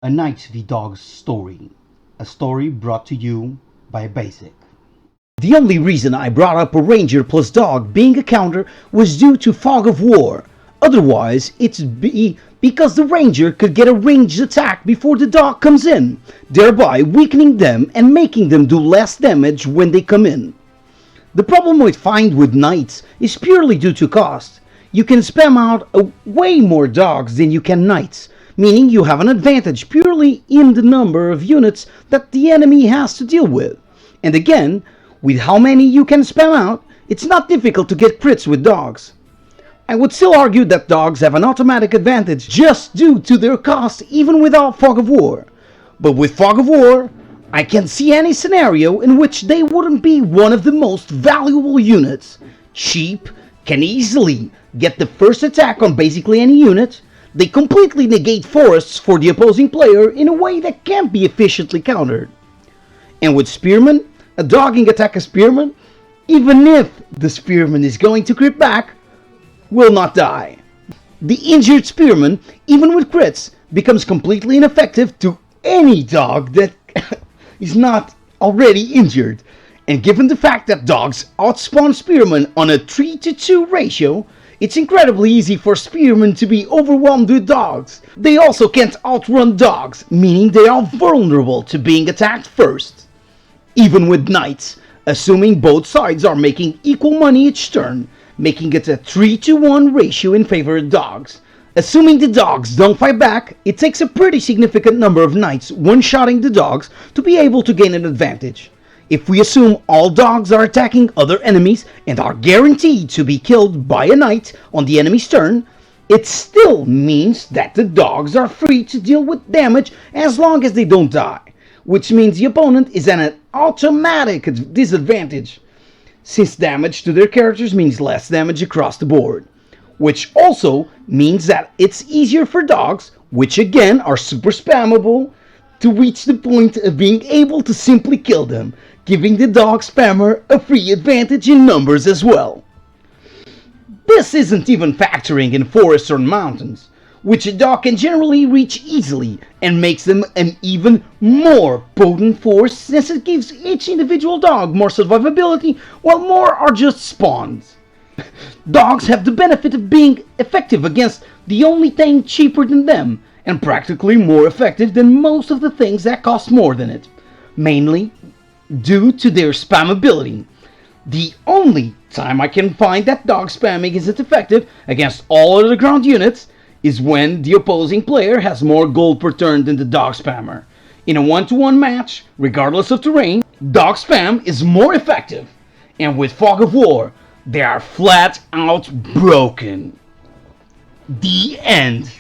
A Knight v Dogs story. A story brought to you by Basic. The only reason I brought up a ranger plus dog being a counter was due to Fog of War. Otherwise, because the ranger could get a ranged attack before the dog comes in, thereby weakening them and making them do less damage when they come in. The problem we find with knights is purely due to cost. You can spam out way more dogs than you can knights, meaning you have an advantage purely in the number of units that the enemy has to deal with. And again, with how many you can spam out, it's not difficult to get crits with dogs. I would still argue that dogs have an automatic advantage just due to their cost even without Fog of War. But with Fog of War, I can't see any scenario in which they wouldn't be one of the most valuable units. Cheap, can easily get the first attack on basically any unit. They completely negate forests for the opposing player in a way that can't be efficiently countered. And with Spearman, a dogging attack a Spearman, even if the Spearman is going to crit back, will not die. The injured Spearman, even with crits, becomes completely ineffective to any dog that is not already injured. And given the fact that dogs outspawn Spearmen on a 3-to-2 ratio, it's incredibly easy for Spearmen to be overwhelmed with dogs. They also can't outrun dogs, meaning they are vulnerable to being attacked first. Even with knights, assuming both sides are making equal money each turn, making it a 3-to-1 ratio in favor of dogs. Assuming the dogs don't fight back, it takes a pretty significant number of knights one-shotting the dogs to be able to gain an advantage. If we assume all dogs are attacking other enemies and are guaranteed to be killed by a knight on the enemy's turn, it still means that the dogs are free to deal with damage as long as they don't die, which means the opponent is at an automatic disadvantage, since damage to their characters means less damage across the board, which also means that it's easier for dogs, which again are super spammable, to reach the point of being able to simply kill them, giving the dog spammer a free advantage in numbers as well. This isn't even factoring in forests or mountains, which a dog can generally reach easily and makes them an even more potent force since it gives each individual dog more survivability while more are just spawns. Dogs have the benefit of being effective against the only thing cheaper than them, and practically more effective than most of the things that cost more than it, mainly due to their spammability. The only time I can find that dog spamming isn't effective against all other ground units is when the opposing player has more gold per turn than the dog spammer. In a 1-to-1 match, regardless of terrain, dog spam is more effective, and with Fog of War, they are flat out broken. The end.